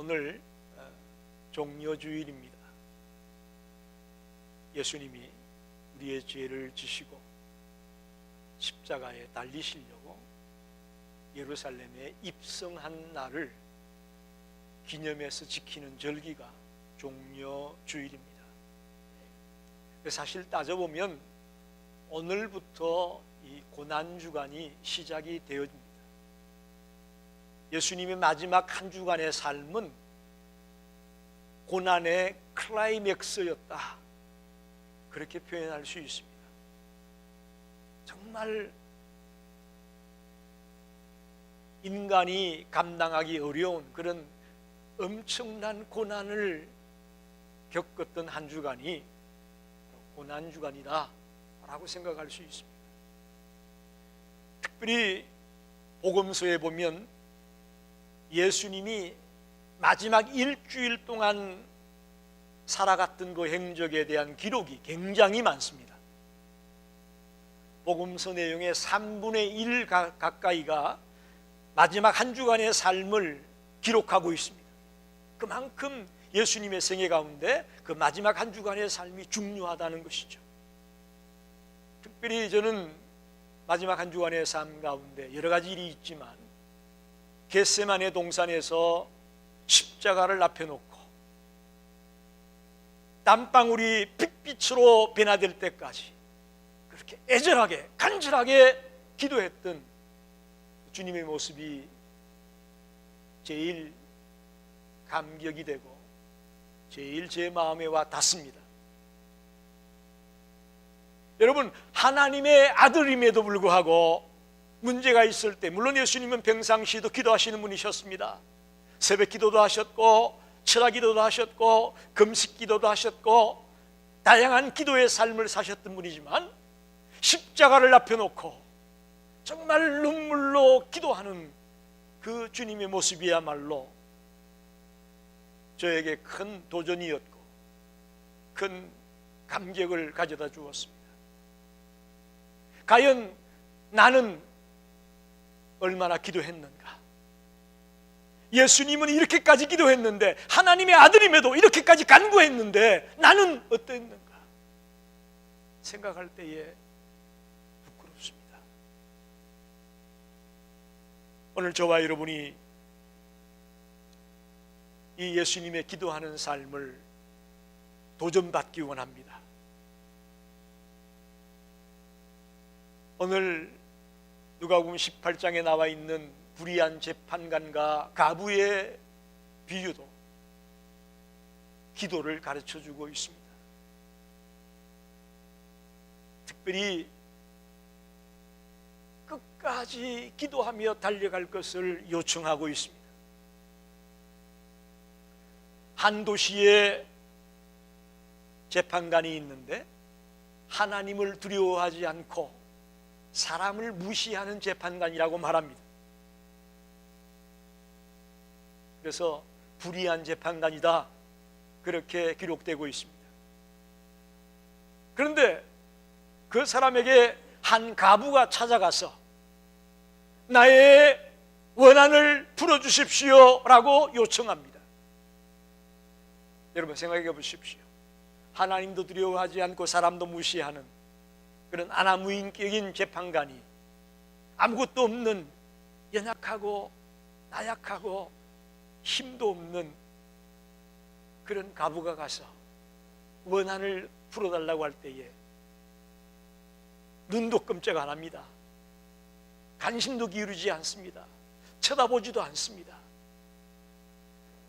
오늘 종려주일입니다. 예수님이 우리의 죄를 지시고 십자가에 달리시려고 예루살렘에 입성한 날을 기념해서 지키는 절기가 종려주일입니다. 사실 따져보면 오늘부터 이 고난주간이 시작이 되어집니다. 예수님의 마지막 한 주간의 삶은 고난의 클라이맥스였다, 그렇게 표현할 수 있습니다. 정말 인간이 감당하기 어려운 그런 엄청난 고난을 겪었던 한 주간이 고난주간이다 라고 생각할 수 있습니다. 특별히 복음서에 보면 예수님이 마지막 일주일 동안 살아갔던 그 행적에 대한 기록이 굉장히 많습니다. 복음서 내용의 3분의 1 가까이가 마지막 한 주간의 삶을 기록하고 있습니다. 그만큼 예수님의 생애 가운데 그 마지막 한 주간의 삶이 중요하다는 것이죠. 특별히 저는 마지막 한 주간의 삶 가운데 여러 가지 일이 있지만 겟세마네 동산에서 십자가를 앞에 놓고 땀방울이 핏빛으로 변화될 때까지 그렇게 애절하게 간절하게 기도했던 주님의 모습이 제일 감격이 되고 제일 제 마음에 와 닿습니다. 여러분, 하나님의 아들임에도 불구하고 문제가 있을 때, 물론 예수님은 평상시에도 기도하시는 분이셨습니다. 새벽 기도도 하셨고 철학 기도도 하셨고 금식 기도도 하셨고 다양한 기도의 삶을 사셨던 분이지만 십자가를 앞에 놓고 정말 눈물로 기도하는 그 주님의 모습이야말로 저에게 큰 도전이었고 큰 감격을 가져다 주었습니다. 과연 나는 얼마나 기도했는가? 예수님은 이렇게까지 기도했는데, 하나님의 아들임에도 이렇게까지 간구했는데 나는 어땠는가? 생각할 때에 부끄럽습니다. 오늘 저와 여러분이 이 예수님의 기도하는 삶을 도전받기 원합니다. 오늘 누가복음 18장에 나와 있는 불의한 재판관과 가부의 비유도 기도를 가르쳐주고 있습니다. 특별히 끝까지 기도하며 달려갈 것을 요청하고 있습니다. 한 도시에 재판관이 있는데 하나님을 두려워하지 않고 사람을 무시하는 재판관이라고 말합니다. 그래서 불의한 재판관이다, 그렇게 기록되고 있습니다. 그런데 그 사람에게 한 가부가 찾아가서 나의 원한을 풀어주십시오 라고 요청합니다. 여러분 생각해 보십시오. 하나님도 두려워하지 않고 사람도 무시하는 그런 아나무인격인 재판관이 아무것도 없는 연약하고 나약하고 힘도 없는 그런 가부가 가서 원한을 풀어달라고 할 때에 눈도 끔찍 안 합니다. 관심도 기울이지 않습니다. 쳐다보지도 않습니다.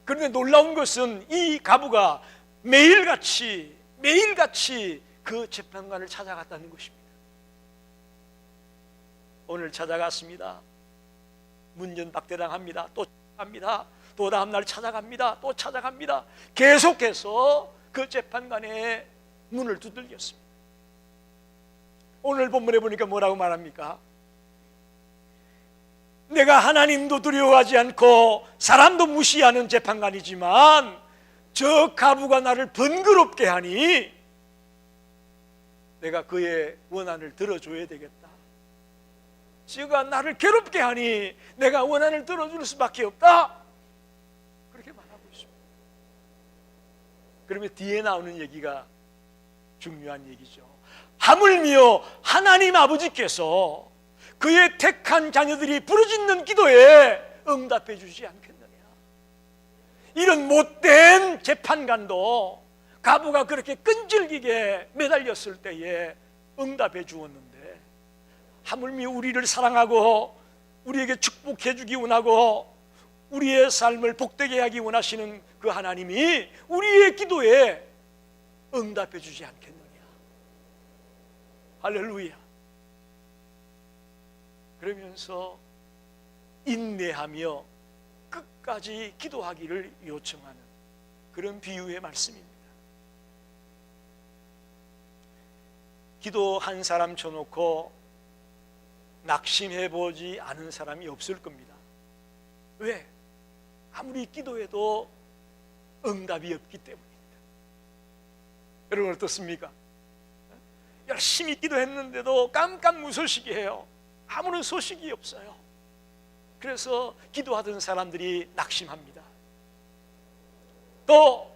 그런데 놀라운 것은 이 가부가 매일같이 그 재판관을 찾아갔다는 것입니다. 오늘 찾아갔습니다. 문전박대당합니다. 또 찾아갑니다. 또 다음날 찾아갑니다. 또 찾아갑니다. 계속해서 그 재판관의 문을 두들겼습니다. 오늘 본문에 보니까 뭐라고 말합니까? 내가 하나님도 두려워하지 않고 사람도 무시하는 재판관이지만 저 가부가 나를 번거롭게 하니 내가 그의 원한을 들어줘야 되겠다. 저가 나를 괴롭게 하니 내가 원한을 들어줄 수밖에 없다. 그렇게 말하고 있습니다. 그러면 뒤에 나오는 얘기가 중요한 얘기죠. 하물며 하나님 아버지께서 그의 택한 자녀들이 부르짖는 기도에 응답해 주지 않겠느냐. 이런 못된 재판관도 가부가 그렇게 끈질기게 매달렸을 때에 응답해 주었는데, 하물며 우리를 사랑하고 우리에게 축복해 주기 원하고 우리의 삶을 복되게 하기 원하시는 그 하나님이 우리의 기도에 응답해 주지 않겠느냐. 할렐루야. 그러면서 인내하며 끝까지 기도하기를 요청하는 그런 비유의 말씀입니다. 기도한 사람 쳐놓고 낙심해보지 않은 사람이 없을 겁니다. 왜? 아무리 기도해도 응답이 없기 때문입니다. 여러분 어떻습니까? 열심히 기도했는데도 깜깜무소식이 해요. 아무런 소식이 없어요. 그래서 기도하던 사람들이 낙심합니다. 또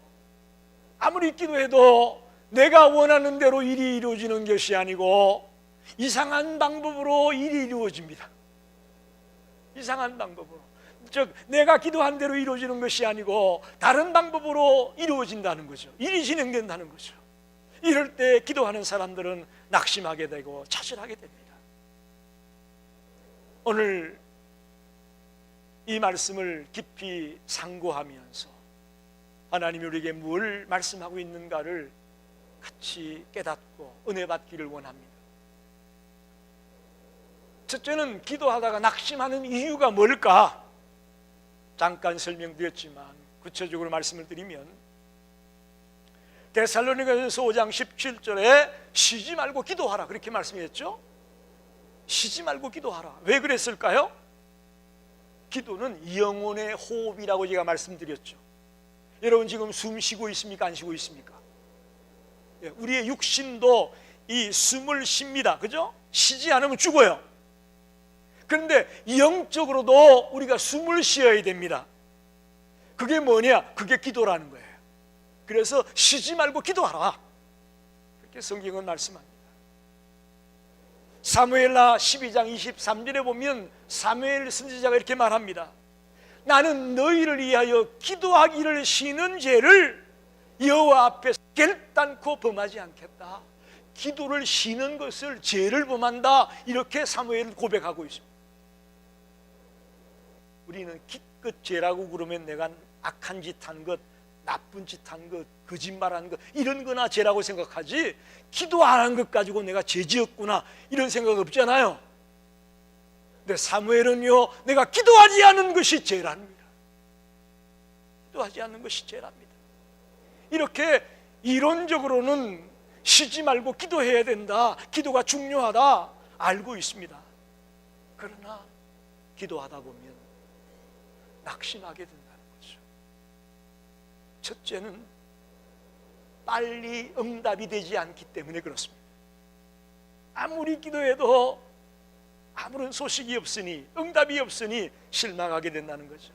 아무리 기도해도 내가 원하는 대로 일이 이루어지는 것이 아니고 이상한 방법으로 일이 이루어집니다. 이상한 방법으로. 즉 내가 기도한 대로 이루어지는 것이 아니고 다른 방법으로 이루어진다는 거죠. 일이 진행된다는 거죠. 이럴 때 기도하는 사람들은 낙심하게 되고 차질하게 됩니다. 오늘 이 말씀을 깊이 상고하면서 하나님이 우리에게 뭘 말씀하고 있는가를 같이 깨닫고 은혜 받기를 원합니다. 첫째는 기도하다가 낙심하는 이유가 뭘까? 잠깐 설명드렸지만 구체적으로 말씀을 드리면 데살로니가전서 5장 17절에 쉬지 말고 기도하라 그렇게 말씀했죠. 쉬지 말고 기도하라. 왜 그랬을까요? 기도는 영혼의 호흡이라고 제가 말씀드렸죠. 여러분 지금 숨 쉬고 있습니까? 안 쉬고 있습니까? 우리의 육신도 이 숨을 쉽니다. 그죠? 쉬지 않으면 죽어요. 그런데 영적으로도 우리가 숨을 쉬어야 됩니다. 그게 뭐냐? 그게 기도라는 거예요. 그래서 쉬지 말고 기도하라. 그렇게 성경은 말씀합니다. 사무엘하 12장 23절에 보면 사무엘 선지자가 이렇게 말합니다. 나는 너희를 위하여 기도하기를 쉬는 죄를 여호와 앞에서 결단코 범하지 않겠다. 기도를 쉬는 것을 죄를 범한다. 이렇게 사무엘은 고백하고 있습니다. 우리는 기껏 죄라고 그러면 내가 악한 짓 한 것, 나쁜 짓 한 것, 거짓말한 것 이런 거나 죄라고 생각하지 기도 안 한 것 가지고 내가 죄 지었구나 이런 생각 없잖아요. 근데 사무엘은요, 내가 기도하지 않은 것이 죄랍니다. 기도하지 않는 것이 죄랍니다. 이렇게 이론적으로는 쉬지 말고 기도해야 된다, 기도가 중요하다 알고 있습니다. 그러나 기도하다 보면 낙심하게 된다는 거죠. 첫째는 빨리 응답이 되지 않기 때문에 그렇습니다. 아무리 기도해도 아무런 소식이 없으니, 응답이 없으니 실망하게 된다는 거죠.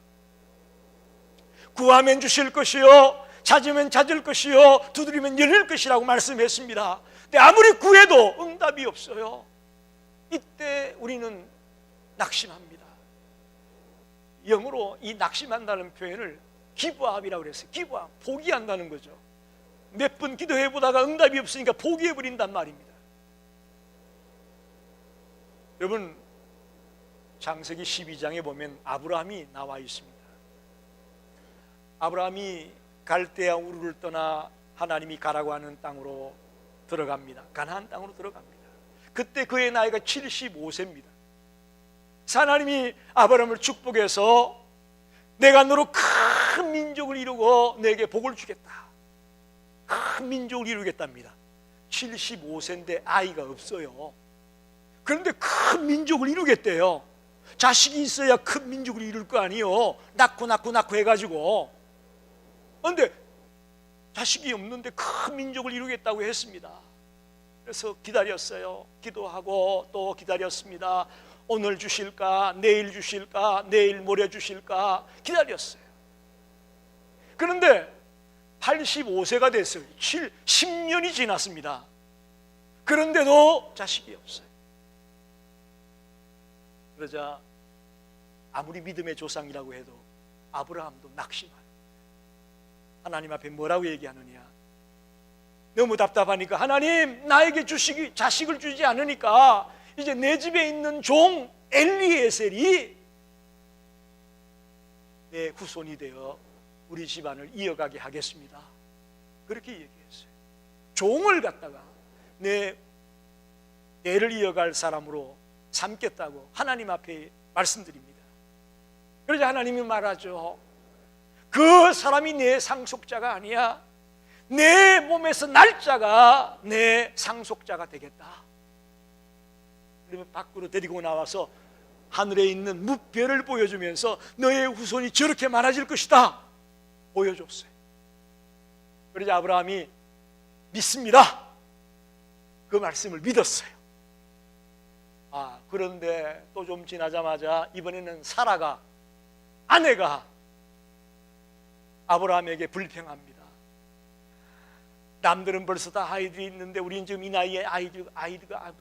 구하면 주실 것이요, 찾으면 찾을 것이요, 두드리면 열릴 것이라고 말씀했습니다. 근데 아무리 구해도 응답이 없어요. 이때 우리는 낙심합니다. 영어로 이 낙심한다는 표현을 기브업이라고 그랬어요. 기브업, 포기한다는 거죠. 몇 번 기도해보다가 응답이 없으니까 포기해버린단 말입니다. 여러분 창세기 12장에 보면 아브라함이 나와 있습니다. 아브라함이 갈대아 우르를 떠나 하나님이 가라고 하는 땅으로 들어갑니다. 가나안 땅으로 들어갑니다. 그때 그의 나이가 75세입니다. 하나님이 아브라함을 축복해서 내가 너로 큰 민족을 이루고 내게 복을 주겠다, 큰 민족을 이루겠답니다. 75세인데 아이가 없어요. 그런데 큰 민족을 이루겠대요. 자식이 있어야 큰 민족을 이룰 거 아니에요. 낳고 해가지고. 그런데 자식이 없는데 큰 민족을 이루겠다고 했습니다. 그래서 기다렸어요. 기도하고 또 기다렸습니다. 오늘 주실까, 내일 주실까, 내일 모레 주실까 기다렸어요. 그런데 85세가 됐어요. 10년이 지났습니다. 그런데도 자식이 없어요. 그러자 아무리 믿음의 조상이라고 해도 아브라함도 낙심하요. 하나님 앞에 뭐라고 얘기하느냐? 너무 답답하니까, 하나님 나에게 자식을 주지 않으니까 이제 내 집에 있는 종 엘리에셀이 내 후손이 되어 우리 집안을 이어가게 하겠습니다. 그렇게 얘기했어요. 종을 갖다가 내 대를 이어갈 사람으로 삼겠다고 하나님 앞에 말씀드립니다. 그러자 하나님이 말하죠. 그 사람이 내 상속자가 아니야. 내 몸에서 날 자가 내 상속자가 되겠다. 그러면 밖으로 데리고 나와서 하늘에 있는 무별을 보여주면서 너의 후손이 저렇게 많아질 것이다 보여줬어요. 그러자 아브라함이 믿습니다. 그 말씀을 믿었어요. 그런데 또 좀 지나자마자 이번에는 사라가, 아내가 아브라함에게 불평합니다. 남들은 벌써 다 아이들이 있는데 우리는 지금 이 나이에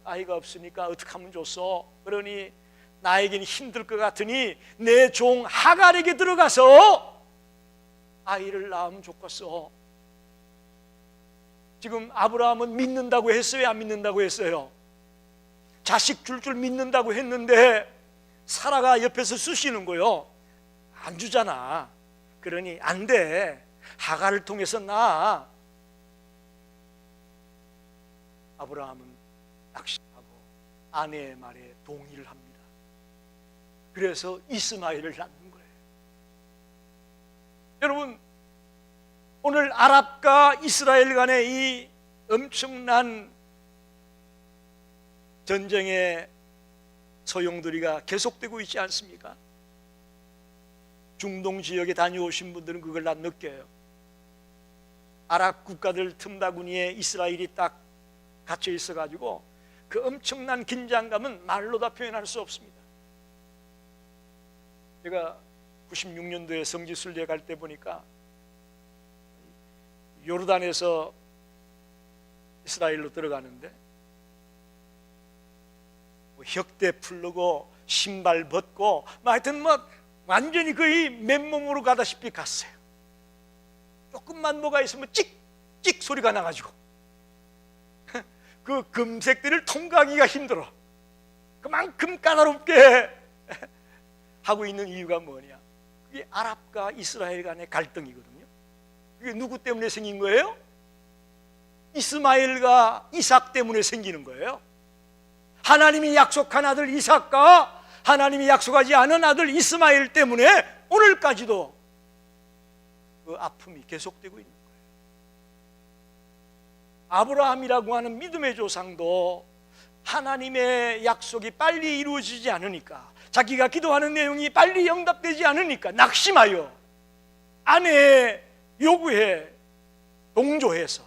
아이가 없으니까 어떻게 하면 좋소? 그러니 나에게는 힘들 것 같으니 내 종 하갈에게 들어가서 아이를 낳으면 좋겠어. 지금 아브라함은 믿는다고 했어요? 안 믿는다고 했어요? 자식 줄 믿는다고 했는데 사라가 옆에서 쑤시는 거요. 안 주잖아. 그러니 안 돼. 하갈을 통해서 낳아. 아브라함은 낙심하고 아내의 말에 동의를 합니다. 그래서 이스마엘을 낳는 거예요. 여러분, 오늘 아랍과 이스라엘 간의 이 엄청난 전쟁의 소용돌이가 계속되고 있지 않습니까? 중동 지역에 다녀오신 분들은 그걸 다 느껴요. 아랍 국가들 틈바구니에 이스라엘이 딱 갇혀 있어가지고 그 엄청난 긴장감은 말로 다 표현할 수 없습니다. 제가 96년도에 성지순례 갈 때 보니까 요르단에서 이스라엘로 들어가는데 혁대 풀르고 신발 벗고 하여튼 완전히 거의 맨몸으로 가다시피 갔어요. 조금만 뭐가 있으면 찍찍 소리가 나가지고 그 금색들을 통과하기가 힘들어. 그만큼 까다롭게 하고 있는 이유가 뭐냐? 그게 아랍과 이스라엘 간의 갈등이거든요. 그게 누구 때문에 생긴 거예요? 이스마엘과 이삭 때문에 생기는 거예요. 하나님이 약속한 아들 이삭과 하나님이 약속하지 않은 아들 이스마엘 때문에 오늘까지도 그 아픔이 계속되고 있는 거예요. 아브라함이라고 하는 믿음의 조상도 하나님의 약속이 빨리 이루어지지 않으니까, 자기가 기도하는 내용이 빨리 응답되지 않으니까 낙심하여 아내의 요구에 동조해서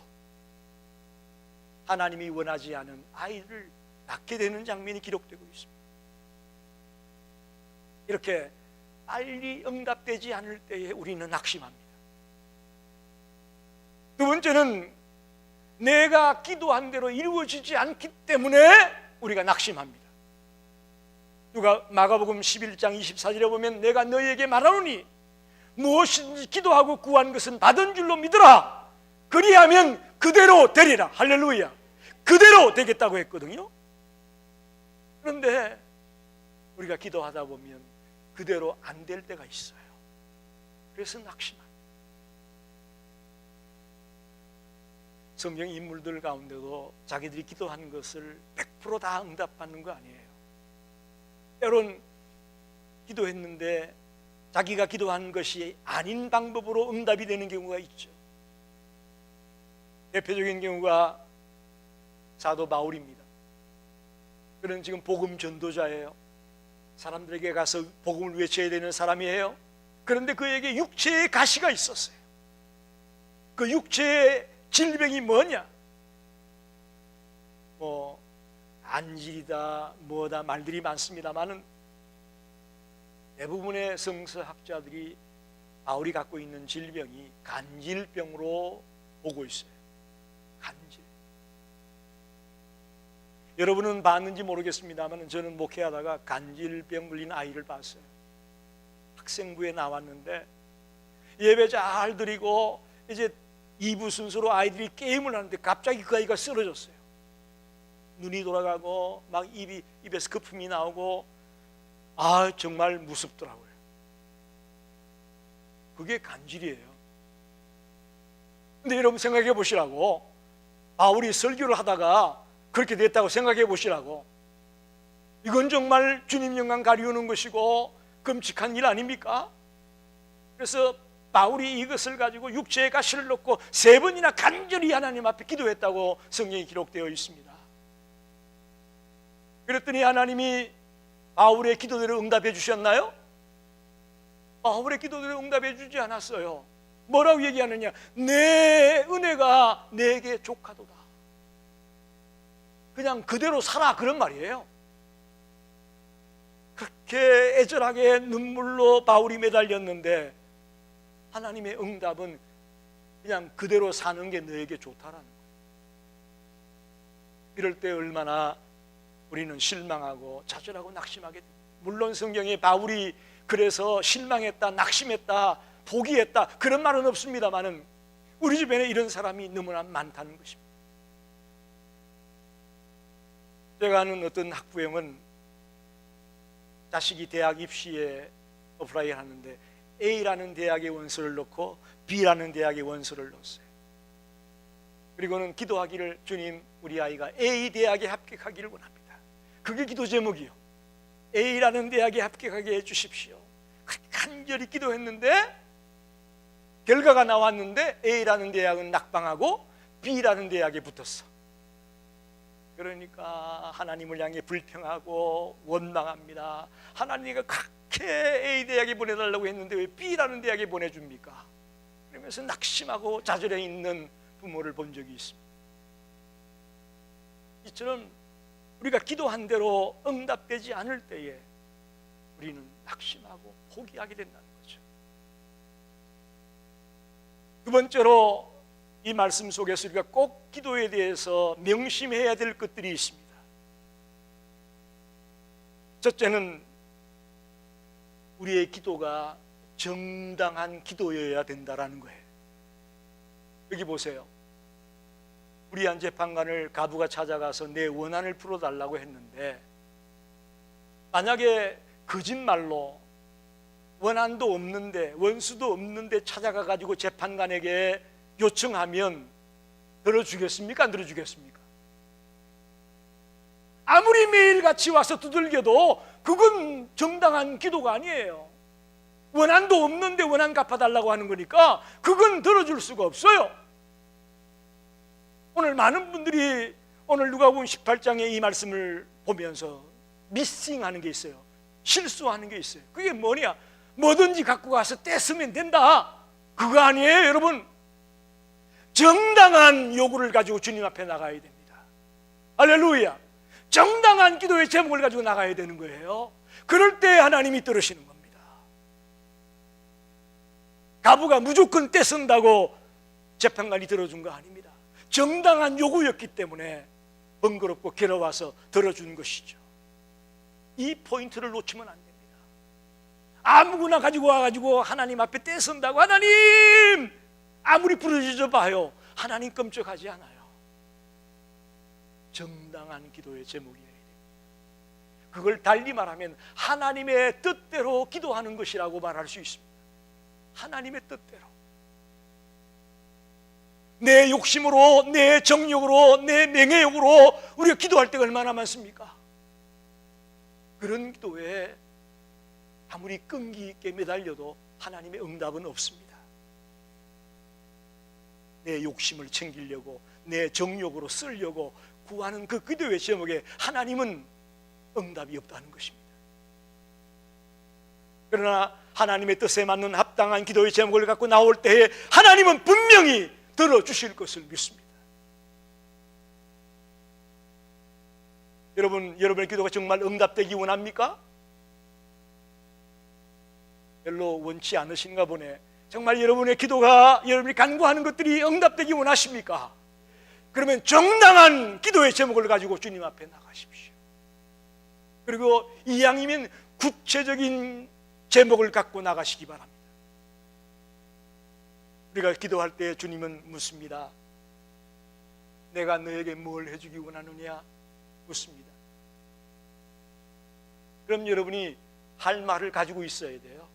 하나님이 원하지 않은 아이를 낳게 되는 장면이 기록되고 있습니다. 이렇게 빨리 응답되지 않을 때에 우리는 낙심합니다. 두 번째는 내가 기도한 대로 이루어지지 않기 때문에 우리가 낙심합니다. 누가 마가복음 11장 24절에 보면 내가 너희에게 말하노니 무엇인지 기도하고 구한 것은 받은 줄로 믿으라. 그리하면 그대로 되리라. 할렐루야. 그대로 되겠다고 했거든요. 그런데 우리가 기도하다 보면 그대로 안 될 때가 있어요. 그래서 낙심합니다. 성경 인물들 가운데도 자기들이 기도한 것을 100% 다 응답받는 거 아니에요. 때론 기도했는데 자기가 기도한 것이 아닌 방법으로 응답이 되는 경우가 있죠. 대표적인 경우가 사도 바울입니다. 그는 지금 복음 전도자예요. 사람들에게 가서 복음을 외쳐야 되는 사람이에요. 그런데 그에게 육체의 가시가 있었어요. 그 육체의 질병이 뭐냐? 안질이다 뭐다 말들이 많습니다만은 대부분의 성서학자들이 바울이 갖고 있는 질병이 간질병으로 오고 있어요. 간질. 여러분은 봤는지 모르겠습니다만 저는 목회하다가 간질병 걸린 아이를 봤어요. 학생부에 나왔는데 예배 잘 드리고 이제 2부 순서로 아이들이 게임을 하는데 갑자기 그 아이가 쓰러졌어요. 눈이 돌아가고 막 입에서 거품이 나오고 정말 무섭더라고요. 그게 간질이에요. 근데 여러분 생각해 보시라고, 바울이 설교를 하다가 그렇게 됐다고 생각해 보시라고. 이건 정말 주님 영광 가리우는 것이고 끔찍한 일 아닙니까? 그래서 바울이 이것을 가지고 육체에 가시를 넣고 3번이나 간절히 하나님 앞에 기도했다고 성경에 기록되어 있습니다. 그랬더니 하나님이 바울의 기도대로 응답해 주셨나요? 바울의 기도대로 응답해 주지 않았어요. 뭐라고 얘기하느냐? 내 은혜가 내게 족하도다. 그냥 그대로 살아, 그런 말이에요. 그렇게 애절하게 눈물로 바울이 매달렸는데 하나님의 응답은 그냥 그대로 사는 게 너에게 좋다라는 거예요. 이럴 때 얼마나 우리는 실망하고 좌절하고 낙심하게 됩니다. 물론 성경에 바울이 그래서 실망했다, 낙심했다, 포기했다 그런 말은 없습니다만은 우리 주변에 이런 사람이 너무나 많다는 것입니다. 제가 아는 어떤 학부형은 자식이 대학 입시에 어플라이 하는데 A라는 대학에 원서를 넣고 B라는 대학에 원서를 넣었어요. 그리고는 기도하기를, 주님, 우리 아이가 A 대학에 합격하기를 원합니다. 그게 기도 제목이요. A라는 대학에 합격하게 해주십시오. 간절히 기도했는데 결과가 나왔는데 A라는 대학은 낙방하고 B라는 대학에 붙었어. 그러니까 하나님을 향해 불평하고 원망합니다. 하나님이 그렇게 A 대학에 보내달라고 했는데 왜 B라는 대학에 보내줍니까? 그러면서 낙심하고 좌절해 있는 부모를 본 적이 있습니다. 이처럼 우리가 기도한 대로 응답되지 않을 때에 우리는 낙심하고 포기하게 된다는 거죠. 두 번째로 이 말씀 속에서 우리가 꼭 기도에 대해서 명심해야 될 것들이 있습니다. 첫째는 우리의 기도가 정당한 기도여야 된다라는 거예요. 여기 보세요. 우리 한 재판관을 가부가 찾아가서 내 원한을 풀어달라고 했는데 만약에 거짓말로 원한도 없는데 원수도 없는데 찾아가 가지고 재판관에게 요청하면 들어주겠습니까? 안 들어주겠습니까? 아무리 매일같이 와서 두들겨도 그건 정당한 기도가 아니에요. 원한도 없는데 원한 갚아달라고 하는 거니까 그건 들어줄 수가 없어요. 오늘 많은 분들이 오늘 누가복음 18장의 이 말씀을 보면서 미싱하는 게 있어요. 실수하는 게 있어요. 그게 뭐냐? 뭐든지 갖고 가서 떼쓰면 된다. 그거 아니에요, 여러분. 정당한 요구를 가지고 주님 앞에 나가야 됩니다. 할렐루야. 정당한 기도의 제목을 가지고 나가야 되는 거예요. 그럴 때 하나님이 들으시는 겁니다. 가부가 무조건 떼쓴다고 재판관이 들어준 거 아닙니다. 정당한 요구였기 때문에 번거롭고 괴로워서 들어준 것이죠. 이 포인트를 놓치면 안 됩니다. 아무거나 가지고 와가지고 하나님 앞에 떼쓴다고, 하나님 아무리 부르짖어 봐요, 하나님 끔찍하지 않아요. 정당한 기도의 제목이어야 됩니다. 그걸 달리 말하면 하나님의 뜻대로 기도하는 것이라고 말할 수 있습니다. 하나님의 뜻대로. 내 욕심으로, 내 정욕으로, 내 명예욕으로 우리가 기도할 때가 얼마나 많습니까? 그런 기도에 아무리 끈기 있게 매달려도 하나님의 응답은 없습니다. 내 욕심을 챙기려고, 내 정욕으로 쓰려고 구하는 그 기도의 제목에 하나님은 응답이 없다는 것입니다. 그러나 하나님의 뜻에 맞는 합당한 기도의 제목을 갖고 나올 때에 하나님은 분명히 들어주실 것을 믿습니다. 여러분의 기도가 정말 응답되기 원합니까? 별로 원치 않으신가 보네. 정말 여러분의 기도가, 여러분이 간구하는 것들이 응답되기 원하십니까? 그러면 정당한 기도의 제목을 가지고 주님 앞에 나가십시오. 그리고 이왕이면 구체적인 제목을 갖고 나가시기 바랍니다. 우리가 기도할 때 주님은 묻습니다. 내가 너에게 뭘 해주기 원하느냐? 묻습니다. 그럼 여러분이 할 말을 가지고 있어야 돼요.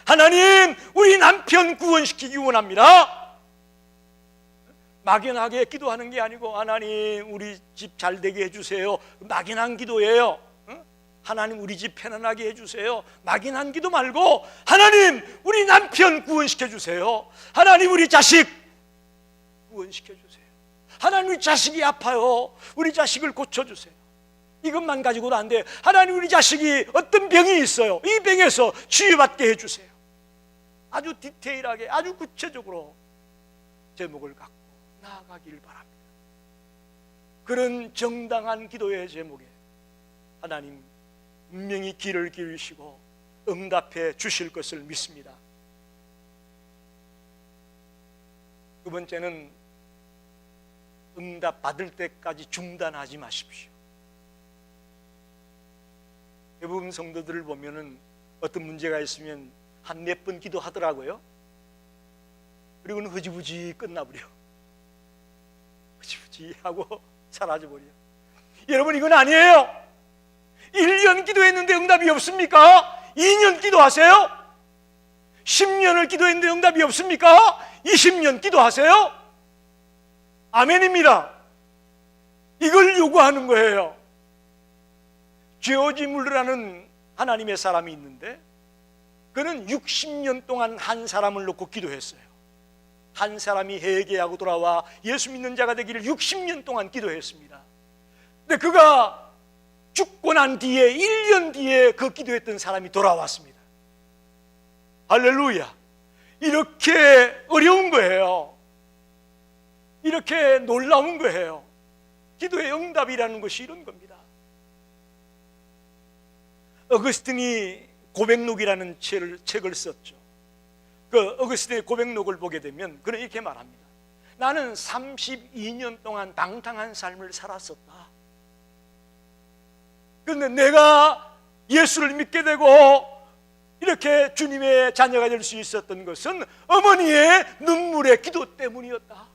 하나님, 우리 남편 구원시키기 원합니다. 막연하게 기도하는 게 아니고 하나님, 우리 집 잘 되게 해주세요. 막연한 기도예요. 하나님, 우리 집 편안하게 해주세요. 막연한 기도 말고 하나님, 우리 남편 구원시켜주세요. 하나님, 우리 자식 구원시켜주세요. 하나님, 우리 자식이 아파요. 우리 자식을 고쳐주세요. 이것만 가지고도 안 돼. 하나님, 우리 자식이 어떤 병이 있어요. 이 병에서 치유받게 해주세요. 아주 디테일하게, 아주 구체적으로 제목을 갖고 나아가길 바랍니다. 그런 정당한 기도의 제목에 하나님 분명히 귀를 기울이시고 응답해 주실 것을 믿습니다. 두 번째는 응답 받을 때까지 중단하지 마십시오. 대부분 성도들을 보면은 어떤 문제가 있으면 한 몇 번 기도하더라고요. 그리고는 흐지부지 끝나버려. 흐지부지 하고 사라져버려. 여러분, 이건 아니에요. 1년 기도했는데 응답이 없습니까? 2년 기도하세요? 10년을 기도했는데 응답이 없습니까? 20년 기도하세요? 아멘입니다. 이걸 요구하는 거예요. 조지 물러라는 하나님의 사람이 있는데 그는 60년 동안 한 사람을 놓고 기도했어요. 한 사람이 회개하고 돌아와 예수 믿는 자가 되기를 60년 동안 기도했습니다. 근데 그가 죽고 난 뒤에 1년 뒤에 그 기도했던 사람이 돌아왔습니다. 할렐루야. 이렇게 어려운 거예요. 이렇게 놀라운 거예요. 기도의 응답이라는 것이 이런 겁니다. 어거스틴이 고백록이라는 책을 썼죠. 그 어거스틴의 고백록을 보게 되면 그는 이렇게 말합니다. 나는 32년 동안 방탕한 삶을 살았었다. 그런데 내가 예수를 믿게 되고 이렇게 주님의 자녀가 될 수 있었던 것은 어머니의 눈물의 기도 때문이었다.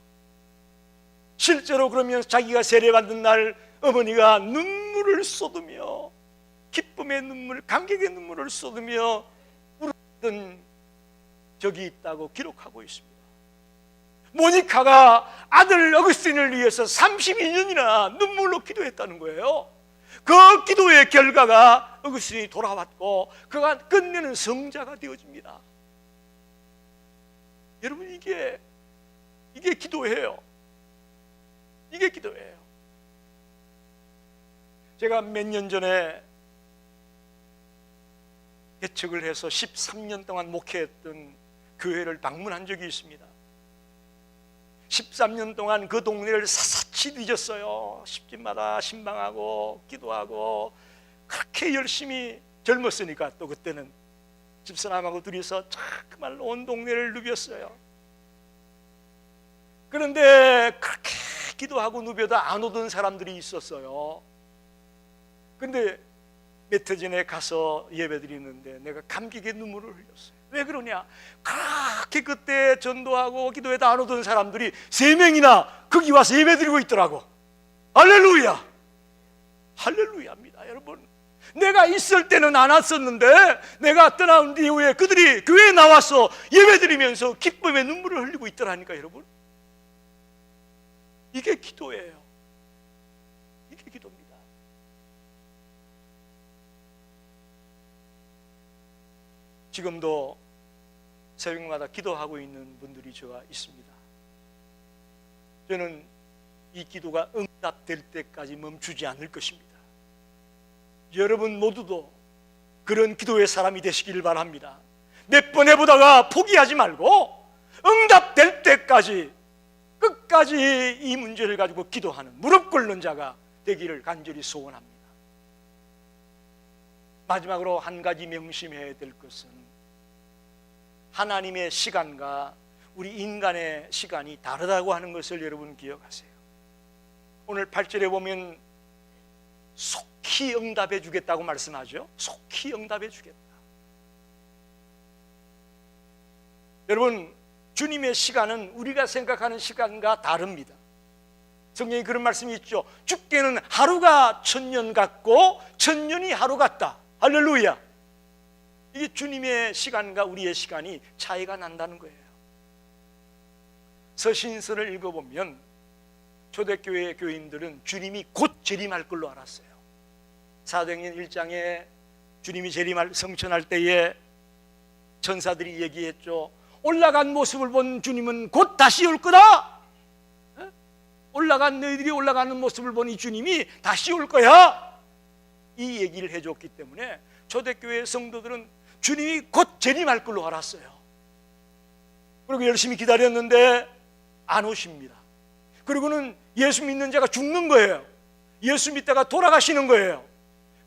실제로 그러면 자기가 세례받는 날 어머니가 눈물을 쏟으며 기쁨의 눈물, 감격의 눈물을 쏟으며 울었던 적이 있다고 기록하고 있습니다. 모니카가 아들 어거스틴을 위해서 32년이나 눈물로 기도했다는 거예요. 그 기도의 결과가 어거스틴이 돌아왔고 그가 끝내는 성자가 되어집니다. 여러분, 이게 기도예요. 이게 기도예요. 제가 몇 년 전에 개척을 해서 13년 동안 목회했던 교회를 방문한 적이 있습니다. 13년 동안 그 동네를 샅샅이 뒤졌어요. 십집마다 신방하고 기도하고 그렇게 열심히 젊었으니까 또 그때는 집사람하고 둘이서 정말 온 동네를 누볐어요. 그런데 그렇게 기도하고 누벼도 안 오던 사람들이 있었어요. 그런데 몇 해 전에 가서 예배드리는데 내가 감격의 눈물을 흘렸어요. 왜 그러냐? 그렇게 그때 전도하고 기도해도 안 오던 사람들이 3명이나 거기 와서 예배드리고 있더라고. 할렐루야! 할렐루야입니다. 여러분, 내가 있을 때는 안 왔었는데 내가 떠나온 이후에 그들이 교회에 나와서 예배드리면서 기쁨의 눈물을 흘리고 있더라니까. 여러분, 이게 기도예요. 이게 기도입니다. 지금도 새벽마다 기도하고 있는 분들이 저와 있습니다. 저는 이 기도가 응답될 때까지 멈추지 않을 것입니다. 여러분 모두도 그런 기도의 사람이 되시길 바랍니다. 몇 번 해보다가 포기하지 말고 응답될 때까지 끝까지 이 문제를 가지고 기도하는 무릎 꿇는 자가 되기를 간절히 소원합니다. 마지막으로 한 가지 명심해야 될 것은 하나님의 시간과 우리 인간의 시간이 다르다고 하는 것을 여러분 기억하세요. 오늘 8절에 보면 속히 응답해 주겠다고 말씀하죠. 속히 응답해 주겠다. 여러분, 주님의 시간은 우리가 생각하는 시간과 다릅니다. 성경에 그런 말씀이 있죠. 주께는 하루가 천년 같고 천년이 하루 같다. 할렐루야. 이게 주님의 시간과 우리의 시간이 차이가 난다는 거예요. 서신서를 읽어보면 초대교회 교인들은 주님이 곧 재림할 걸로 알았어요. 사도행전 1장에 주님이 성천할 때에 천사들이 얘기했죠. 올라간 모습을 본 주님은 곧 다시 올 거다. 너희들이 올라가는 모습을 보니 주님이 다시 올 거야. 이 얘기를 해줬기 때문에 초대교회 성도들은 주님이 곧 재림할 걸로 알았어요. 그리고 열심히 기다렸는데 안 오십니다. 그리고는 예수 믿는 자가 죽는 거예요. 예수 믿다가 돌아가시는 거예요.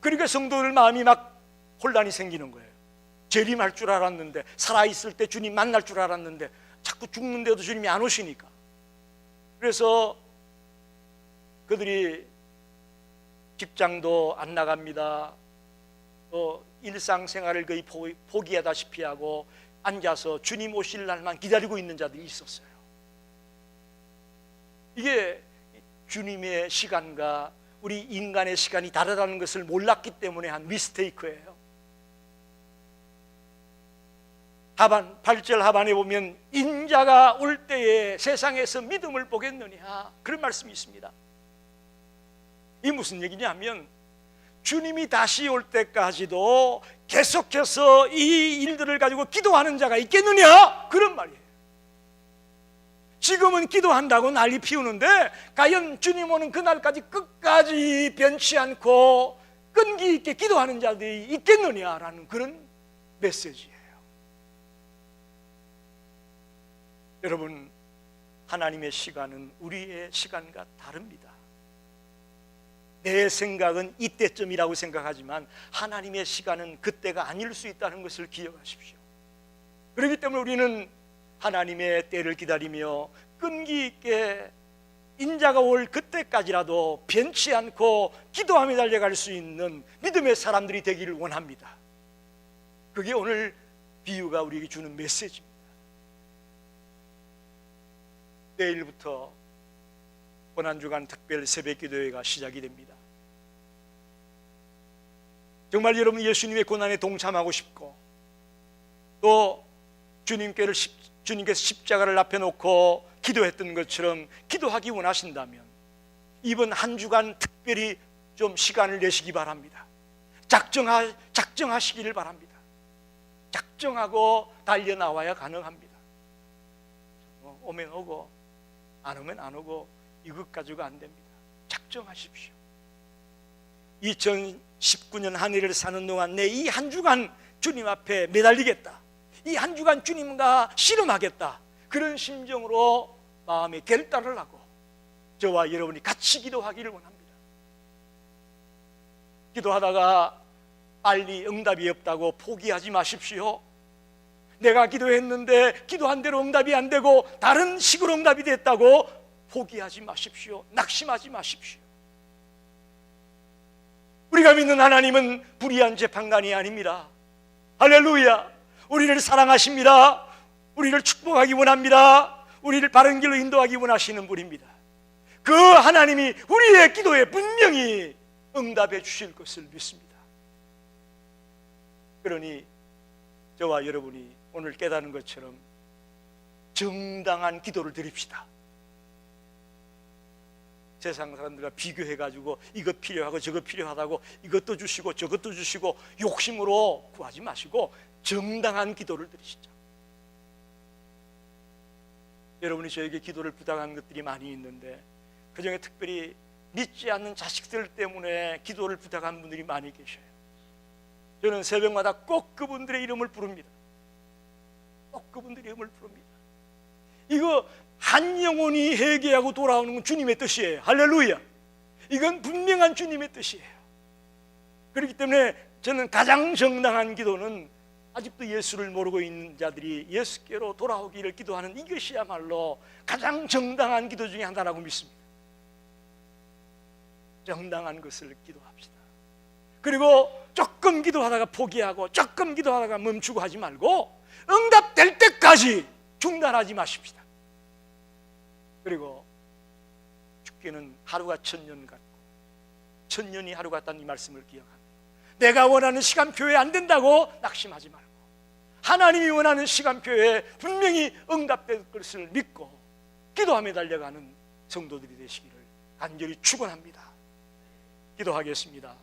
그러니까 성도들 마음이 막 혼란이 생기는 거예요. 재림할 줄 알았는데, 살아있을 때 주님 만날 줄 알았는데 자꾸 죽는데도 주님이 안 오시니까. 그래서 그들이 직장도 안 나갑니다. 또 일상생활을 거의 포기하다시피 하고 앉아서 주님 오실 날만 기다리고 있는 자들이 있었어요. 이게 주님의 시간과 우리 인간의 시간이 다르다는 것을 몰랐기 때문에 한 미스테이크예요. 8절 하반에 보면 인자가 올 때에 세상에서 믿음을 보겠느냐, 그런 말씀이 있습니다. 이게 무슨 얘기냐면 주님이 다시 올 때까지도 계속해서 이 일들을 가지고 기도하는 자가 있겠느냐, 그런 말이에요. 지금은 기도한다고 난리 피우는데 과연 주님 오는 그날까지 끝까지 변치 않고 끈기 있게 기도하는 자들이 있겠느냐라는 그런 메시지예요. 여러분, 하나님의 시간은 우리의 시간과 다릅니다. 내 생각은 이때쯤이라고 생각하지만 하나님의 시간은 그때가 아닐 수 있다는 것을 기억하십시오. 그렇기 때문에 우리는 하나님의 때를 기다리며 끈기 있게 인자가 올 그때까지라도 변치 않고 기도하며 달려갈 수 있는 믿음의 사람들이 되기를 원합니다. 그게 오늘 비유가 우리에게 주는 메시지입니다. 내일부터 고난주간 특별 새벽기도회가 시작이 됩니다. 정말 여러분 예수님의 고난에 동참하고 싶고 또 주님께서 십자가를 앞에 놓고 기도했던 것처럼 기도하기 원하신다면 이번 한 주간 특별히 좀 시간을 내시기 바랍니다. 작정하시기를 바랍니다. 작정하고 달려나와야 가능합니다. 오면 오고 안 오면 안 오고 이것 가지고 안 됩니다. 작정하십시오. 2019년 한 해를 사는 동안 내 이 한 주간 주님 앞에 매달리겠다, 이 한 주간 주님과 씨름하겠다, 그런 심정으로 마음에 결단을 하고 저와 여러분이 같이 기도하기를 원합니다. 기도하다가 빨리 응답이 없다고 포기하지 마십시오. 내가 기도했는데 기도한 대로 응답이 안 되고 다른 식으로 응답이 됐다고 포기하지 마십시오. 낙심하지 마십시오. 우리가 믿는 하나님은 불의한 재판관이 아닙니다. 할렐루야. 우리를 사랑하십니다. 우리를 축복하기 원합니다. 우리를 바른 길로 인도하기 원하시는 분입니다. 그 하나님이 우리의 기도에 분명히 응답해 주실 것을 믿습니다. 그러니 저와 여러분이 오늘 깨닫는 것처럼 정당한 기도를 드립시다. 세상 사람들과 비교해가지고 이것 필요하고 저것 필요하다고 이것도 주시고 저것도 주시고 욕심으로 구하지 마시고 정당한 기도를 드리시죠. 여러분이 저에게 기도를 부탁한 것들이 많이 있는데 그중에 특별히 믿지 않는 자식들 때문에 기도를 부탁한 분들이 많이 계셔요. 저는 새벽마다 꼭 그분들의 이름을 부릅니다. 꼭 그분들의 이름을 부릅니다. 이거 한 영혼이 회개하고 돌아오는 건 주님의 뜻이에요. 할렐루야. 이건 분명한 주님의 뜻이에요. 그렇기 때문에 저는 가장 정당한 기도는 아직도 예수를 모르고 있는 자들이 예수께로 돌아오기를 기도하는 이것이야말로 가장 정당한 기도 중에 하나라고 믿습니다. 정당한 것을 기도합시다. 그리고 조금 기도하다가 포기하고 조금 기도하다가 멈추고 하지 말고 응답될 때까지 중단하지 마십시다. 그리고 죽기는 하루가 천년 같고 천년이 하루 같다는 이 말씀을 기억합니다. 내가 원하는 시간표에 안 된다고 낙심하지 말고 하나님이 원하는 시간표에 분명히 응답될 것을 믿고 기도하며 달려가는 성도들이 되시기를 간절히 축원합니다. 기도하겠습니다.